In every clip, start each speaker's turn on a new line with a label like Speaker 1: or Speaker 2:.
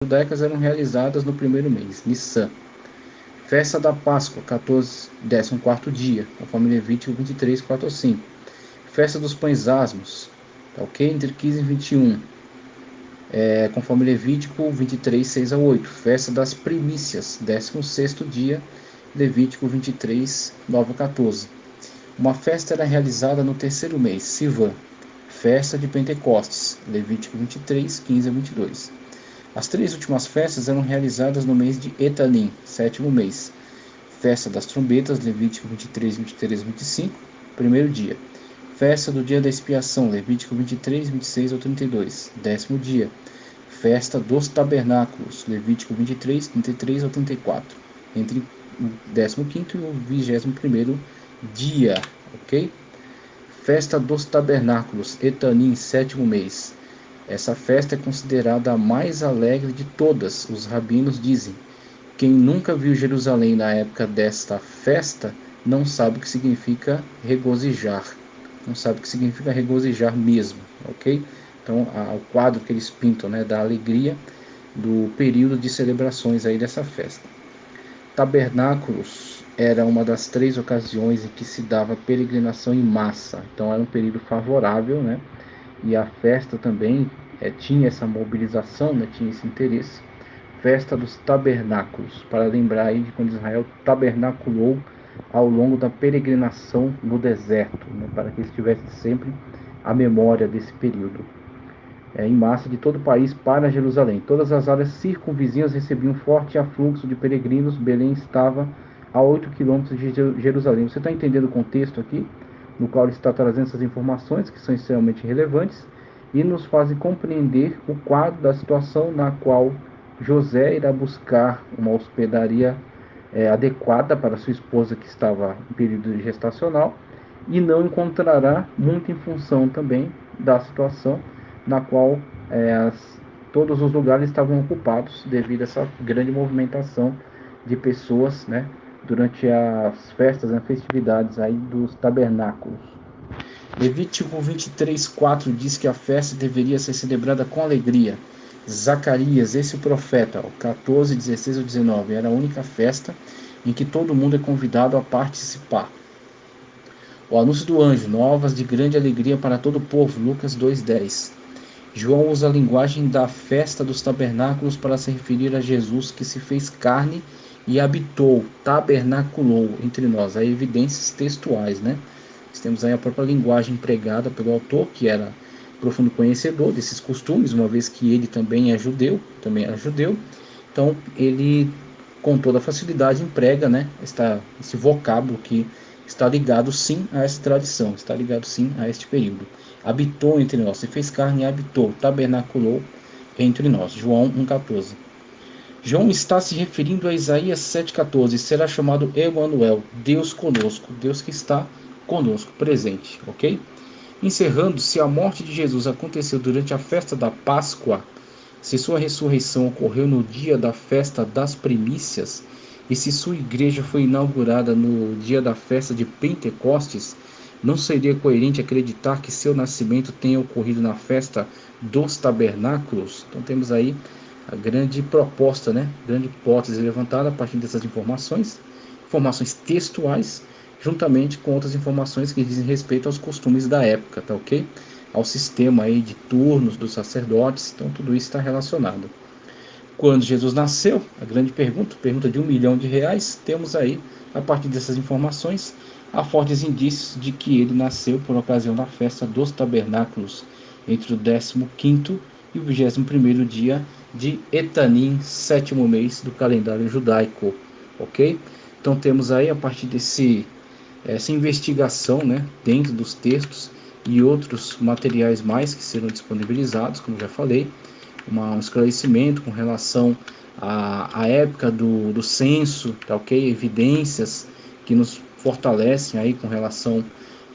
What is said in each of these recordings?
Speaker 1: judaicas eram realizadas no primeiro mês, Nissan. Festa da Páscoa, 14º dia, conforme Levítico 23, 4 ou 5. Festa dos Pães Asmos, tá ok? Entre 15 e 21, conforme Levítico 23, 6 a 8. Festa das Primícias, 16º dia, Levítico 23, 9 a 14. Uma festa era realizada no terceiro mês, Sivan. Festa de Pentecostes, Levítico 23, 15 a 22. As três últimas festas eram realizadas no mês de Etanim, sétimo mês. Festa das Trombetas, Levítico 23, 23 e 25, primeiro dia. Festa do dia da expiação, Levítico 23, 26 ao 32, décimo dia. Festa dos Tabernáculos, Levítico 23, 33 ao 34, entre o 15º e o 21º dia, ok? Festa dos Tabernáculos, Etanim, sétimo mês. Essa festa é considerada a mais alegre de todas. Os rabinos dizem: quem nunca viu Jerusalém na época desta festa não sabe o que significa regozijar. Não sabe o que significa regozijar mesmo, ok? Então, o quadro que eles pintam, né, da alegria do período de celebrações aí dessa festa. Tabernáculos era uma das 3 ocasiões em que se dava peregrinação em massa. Então, era um período favorável, né? E a festa também tinha essa mobilização, né? Tinha esse interesse. Festa dos Tabernáculos, para lembrar aí de quando Israel tabernaculou ao longo da peregrinação no deserto, né, para que eles tivessem sempre a memória desse período. Em massa de todo o país para Jerusalém. Todas as áreas circunvizinhas recebiam forte afluxo de peregrinos. Belém estava a 8 quilômetros de Jerusalém. Você está entendendo o contexto aqui, no qual ele está trazendo essas informações que são extremamente relevantes e nos fazem compreender o quadro da situação na qual José irá buscar uma hospedaria adequada para sua esposa que estava em período gestacional e não encontrará, muito em função também da situação na qual todos os lugares estavam ocupados devido a essa grande movimentação de pessoas, né, durante as festas, as festividades aí dos tabernáculos. Levítico 23, 4 diz que a festa deveria ser celebrada com alegria. Zacarias, esse profeta, 14, 16 ou 19, era a única festa em que todo mundo é convidado a participar. O anúncio do anjo, novas de grande alegria para todo o povo, Lucas 2:10. João usa a linguagem da festa dos tabernáculos para se referir a Jesus que se fez carne e habitou, tabernaculou entre nós. Há evidências textuais, né? Nós temos aí a própria linguagem empregada pelo autor, que era profundo conhecedor desses costumes, uma vez que ele também era judeu. Então, ele, com toda facilidade, emprega, né, esse vocábulo que está ligado sim a essa tradição, está ligado sim a este período. Habitou entre nós, se fez carne e habitou, tabernaculou entre nós. João 1,14. João está se referindo a Isaías 7,14. Será chamado Emanuel, Deus conosco, Deus que está conosco, presente, ok? Encerrando, se a morte de Jesus aconteceu durante a festa da Páscoa, se sua ressurreição ocorreu no dia da festa das primícias, e se sua igreja foi inaugurada no dia da festa de Pentecostes, não seria coerente acreditar que seu nascimento tenha ocorrido na festa dos tabernáculos? Então temos aí a grande proposta, né? Grande hipótese levantada a partir dessas informações textuais, juntamente com outras informações que dizem respeito aos costumes da época, tá ok? Ao sistema aí de turnos dos sacerdotes, então tudo isso está relacionado. Quando Jesus nasceu, a grande pergunta de R$1 milhão, temos aí, a partir dessas informações, há fortes indícios de que ele nasceu por ocasião da festa dos tabernáculos, entre o 15º e o 21º dia de Etanim, sétimo mês do calendário judaico, ok? Então temos aí, a partir essa investigação, né, dentro dos textos e outros materiais mais que serão disponibilizados, como já falei, um esclarecimento com relação à época do censo, tá ok? Evidências que nos fortalecem aí com relação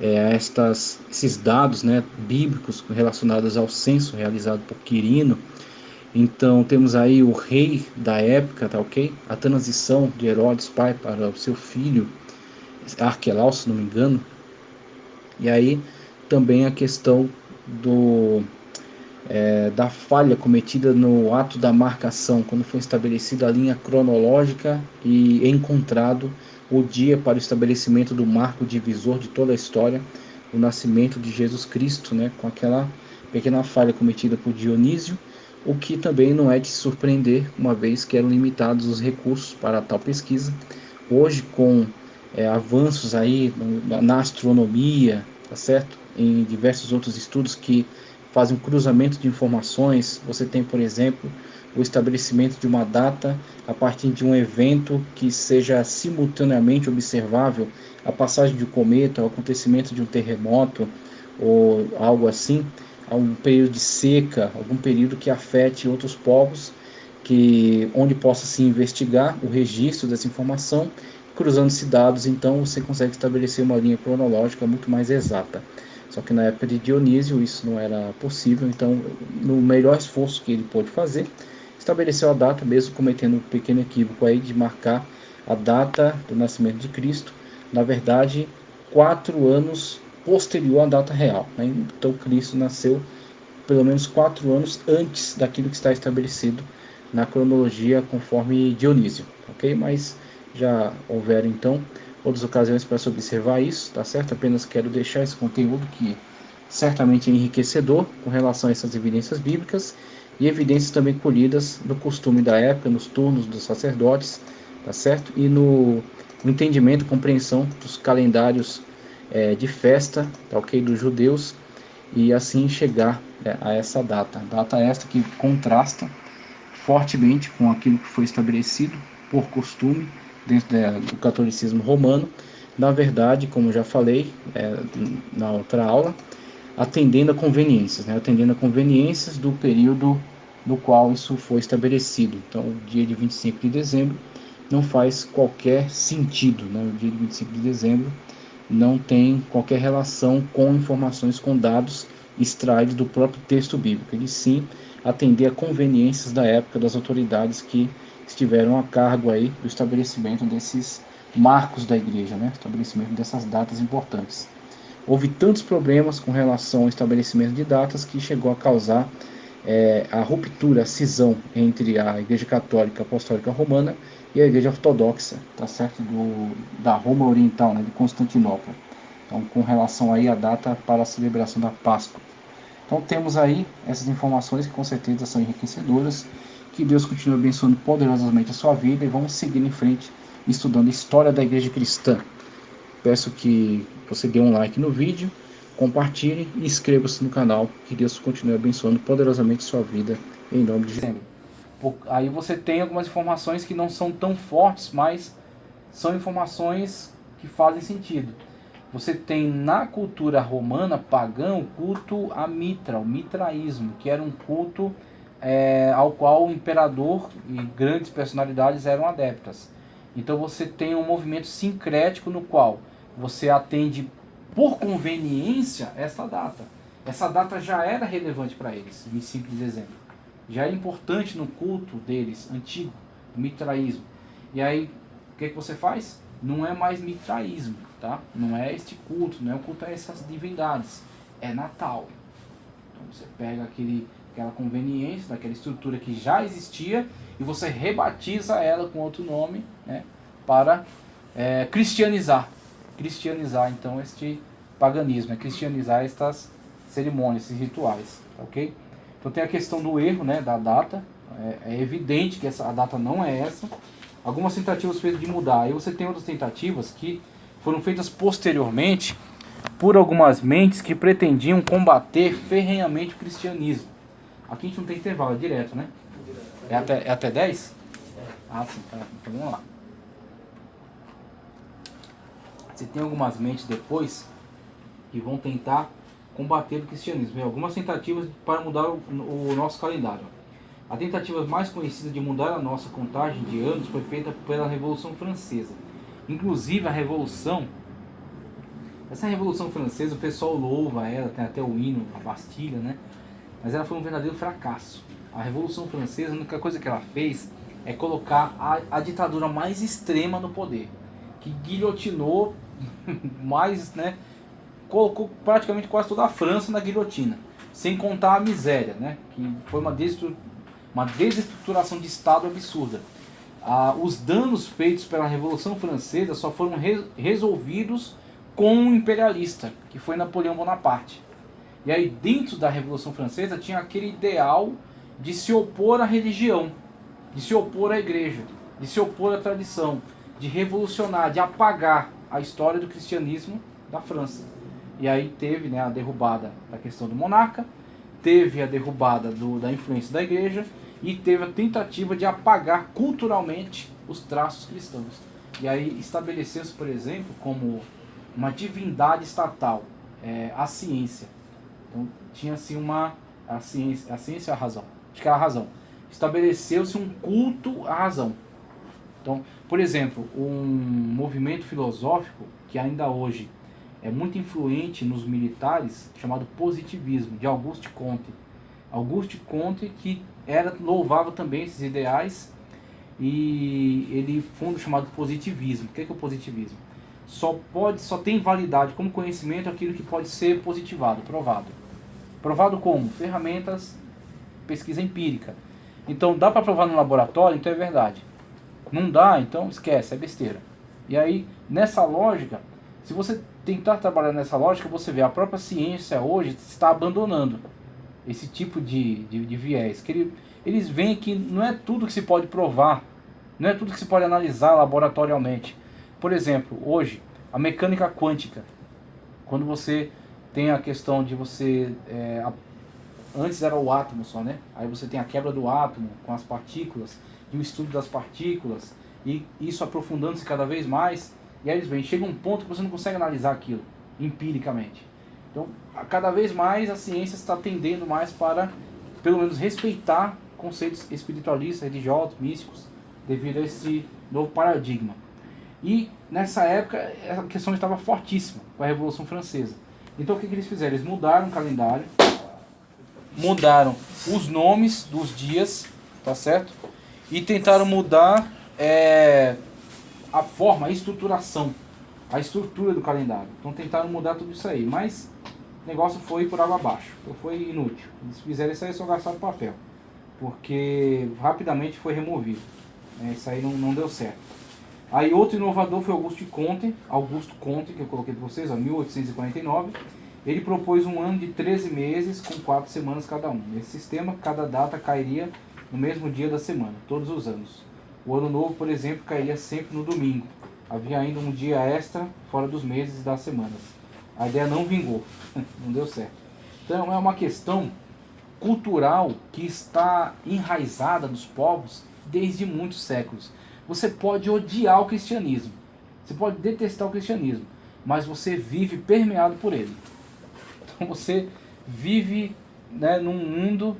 Speaker 1: a esses dados, né, bíblicos relacionados ao censo realizado por Quirino. Então temos aí o rei da época, tá ok? A transição de Herodes pai para o seu filho Arquelau, se não me engano. E aí também a questão da falha cometida no ato da marcação, quando foi estabelecida a linha cronológica e encontrado o dia para o estabelecimento do marco divisor de toda a história, o nascimento de Jesus Cristo, né, com aquela pequena falha cometida por Dionísio, o que também não é de se surpreender, uma vez que eram limitados os recursos para tal pesquisa. Hoje, com avanços aí na astronomia, tá certo? Em diversos outros estudos que fazem um cruzamento de informações, você tem, por exemplo, o estabelecimento de uma data a partir de um evento que seja simultaneamente observável, a passagem de um cometa, o acontecimento de um terremoto ou algo assim, a um período de seca, algum período que afete outros povos, onde possa se investigar o registro dessa informação, cruzando-se dados, então você consegue estabelecer uma linha cronológica muito mais exata. Só que na época de Dionísio isso não era possível, então no melhor esforço que ele pôde fazer, estabeleceu a data, mesmo cometendo um pequeno equívoco aí de marcar a data do nascimento de Cristo, na verdade 4 anos posterior à data real, né? Então Cristo nasceu pelo menos 4 anos antes daquilo que está estabelecido na cronologia conforme Dionísio, ok? Mas já houveram então outras ocasiões para se observar isso, tá certo? Apenas quero deixar esse conteúdo que certamente é enriquecedor com relação a essas evidências bíblicas e evidências também colhidas no costume da época, nos turnos dos sacerdotes, tá certo? E no entendimento, compreensão dos calendários de festa, tá ok? Dos judeus, e assim chegar a essa data esta que contrasta fortemente com aquilo que foi estabelecido por costume dentro do catolicismo romano, na verdade, como já falei na outra aula, atendendo a conveniências, né? Atendendo a conveniências do período no qual isso foi estabelecido. Então, o dia de 25 de dezembro não faz qualquer sentido, né? O dia de 25 de dezembro não tem qualquer relação com informações, com dados extraídos do próprio texto bíblico. Ele sim atender a conveniências da época das autoridades que estiveram a cargo aí do estabelecimento desses marcos da igreja, né? Estabelecimento dessas datas importantes. Houve tantos problemas com relação ao estabelecimento de datas que chegou a causar a ruptura, a cisão entre a Igreja Católica Apostólica Romana e a Igreja Ortodoxa, tá certo? Da Roma Oriental, né, de Constantinopla. Então, com relação aí à data para a celebração da Páscoa. Então, temos aí essas informações que com certeza são enriquecedoras. Que Deus continue abençoando poderosamente a sua vida e vamos seguir em frente estudando a história da Igreja Cristã. Peço que você dê um like no vídeo, compartilhe e inscreva-se no canal. Que Deus continue abençoando poderosamente sua vida, em nome de Jesus. Aí você tem algumas informações que não são tão fortes, mas são informações que fazem sentido. Você tem na cultura romana pagã o culto a Mitra, o mitraísmo, que era um culto ao qual o imperador e grandes personalidades eram adeptas. Então você tem um movimento sincrético no qual você atende por conveniência essa data. Essa data já era relevante para eles, 25 de dezembro. Já era importante no culto deles, antigo, o mitraísmo. E aí, o que você faz? Não é mais mitraísmo, tá? Não é este culto, não é o culto a essas divindades. É Natal. Então você pega aquela conveniência, daquela estrutura que já existia, e você rebatiza ela com outro nome, né? Para cristianizar. Cristianizar, então, este paganismo, cristianizar estas cerimônias, esses rituais, ok? Então tem a questão do erro, né, da data, é evidente que a data não é essa. Algumas tentativas feitas de mudar, aí você tem outras tentativas que foram feitas posteriormente por algumas mentes que pretendiam combater ferrenhamente o cristianismo. Aqui a gente não tem intervalo, é direto, né? É até 10? Ah, sim, tá. Então vamos lá. Você tem algumas mentes depois que vão tentar combater o cristianismo. Algumas tentativas para mudar o nosso calendário. A tentativa mais conhecida de mudar a nossa contagem de anos foi feita pela Revolução Francesa. Inclusive essa Revolução Francesa, o pessoal louva ela, tem até o hino, a Bastilha, né? Mas ela foi um verdadeiro fracasso. A Revolução Francesa, a única coisa que ela fez é colocar a ditadura mais extrema no poder, que guilhotinou mais, né? Colocou praticamente quase toda a França na guilhotina.
Speaker 2: sem contar a miséria, né? Que foi uma desestruturação de Estado absurda. Os danos feitos pela Revolução Francesa só foram resolvidos com um imperialista, que foi Napoleão Bonaparte. E aí dentro da Revolução Francesa tinha aquele ideal de se opor à religião, de se opor à igreja, de se opor à tradição, de revolucionar, de apagar a história do cristianismo da França. E aí teve, né, a derrubada da questão do monarca, teve a derrubada da influência da igreja e teve a tentativa de apagar culturalmente os traços cristãos. E aí estabeleceu-se, por exemplo, como uma divindade estatal, a ciência. Então tinha-se a ciência é a razão, acho que era a razão. Estabeleceu-se um culto à razão. Então, por exemplo, um movimento filosófico que ainda hoje é muito influente nos militares, chamado positivismo, de Auguste Comte. Auguste Comte que louvava também esses ideais, e ele funda o chamado positivismo. O que é o positivismo? Só tem validade como conhecimento aquilo que pode ser positivado, provado. Provado como? Ferramentas, pesquisa empírica. Então dá para provar no laboratório, então é verdade. Não dá, então esquece, é besteira. E aí, nessa lógica, se você tentar trabalhar nessa lógica, você vê a própria ciência hoje está abandonando esse tipo de viés. Que eles veem que não é tudo que se pode provar, não é tudo que se pode analisar laboratorialmente. Por exemplo, hoje, a mecânica quântica, quando você tem a questão de você... antes era o átomo só, né? Aí você tem a quebra do átomo com as partículas, e o estudo das partículas, e isso aprofundando-se cada vez mais, e aí eles veem, chega um ponto que você não consegue analisar aquilo empiricamente. Então, cada vez mais a ciência está tendendo mais para, pelo menos, respeitar conceitos espiritualistas, religiosos, místicos, devido a esse novo paradigma. E nessa época a questão estava fortíssima com a Revolução Francesa. Então o que eles fizeram? Eles mudaram o calendário, mudaram os nomes dos dias, tá certo? E tentaram mudar a forma, a estruturação, a estrutura do calendário. Então tentaram mudar tudo isso aí, mas o negócio foi por água abaixo, então foi inútil. Eles fizeram isso aí, só gastaram papel, porque rapidamente foi removido. Isso aí não deu certo. Aí outro inovador foi Augusto Comte, que eu coloquei para vocês, 1849. Ele propôs um ano de 13 meses com 4 semanas cada um. Nesse sistema, cada data cairia no mesmo dia da semana, todos os anos. O ano novo, por exemplo, cairia sempre no domingo. Havia ainda um dia extra fora dos meses e das semanas. A ideia não vingou, não deu certo. Então é uma questão cultural que está enraizada nos povos desde muitos séculos. Você pode odiar o cristianismo, você pode detestar o cristianismo, mas você vive permeado por ele. Então você vive, né, num mundo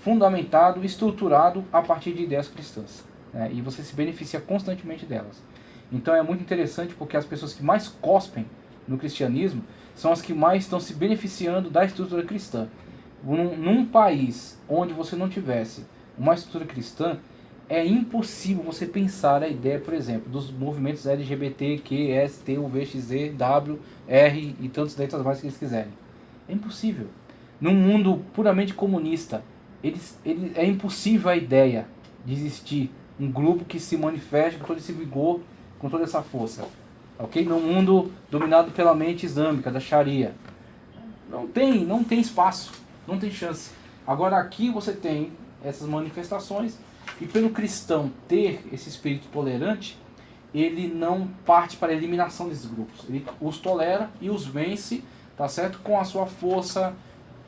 Speaker 2: fundamentado, estruturado a partir de ideias cristãs, né, e você se beneficia constantemente delas. Então é muito interessante porque as pessoas que mais cospem no cristianismo são as que mais estão se beneficiando da estrutura cristã. Num país onde você não tivesse uma estrutura cristã, é impossível você pensar a ideia, por exemplo, dos movimentos LGBT, Q, S, T, U, V, X, Z, W, R e tantas letras mais que eles quiserem. É impossível. Num mundo puramente comunista, é impossível a ideia de existir um grupo que se manifeste com todo esse vigor, com toda essa força. Ok? Num mundo dominado pela mente islâmica, da Sharia. Não tem espaço, não tem chance. Agora aqui você tem essas manifestações, e pelo cristão ter esse espírito tolerante, ele não parte para a eliminação desses grupos. Ele os tolera e os vence, tá certo? Com a sua força,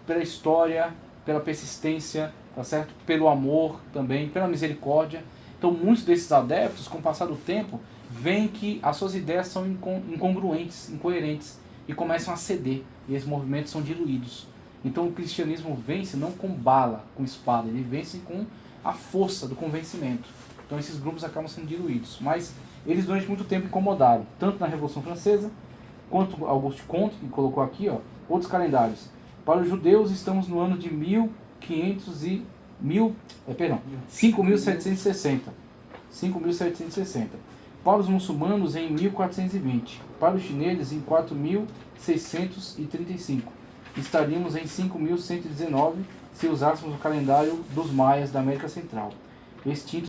Speaker 2: pela história, pela persistência, tá certo? Pelo amor também, pela misericórdia. Então muitos desses adeptos, com o passar do tempo, veem que as suas ideias são incongruentes, incoerentes, e começam a ceder, e esses movimentos são diluídos. Então o cristianismo vence não com bala, com espada, ele vence com a força do convencimento. Então esses grupos acabam sendo diluídos. Mas eles durante muito tempo incomodaram, tanto na Revolução Francesa, quanto Auguste Comte, que colocou aqui, outros calendários. Para os judeus estamos no ano de 5.760. 5.760. Para os muçulmanos em 1420. Para os chineses em 4.635. estaríamos em 5.119 se usássemos o calendário dos maias da América Central, extintos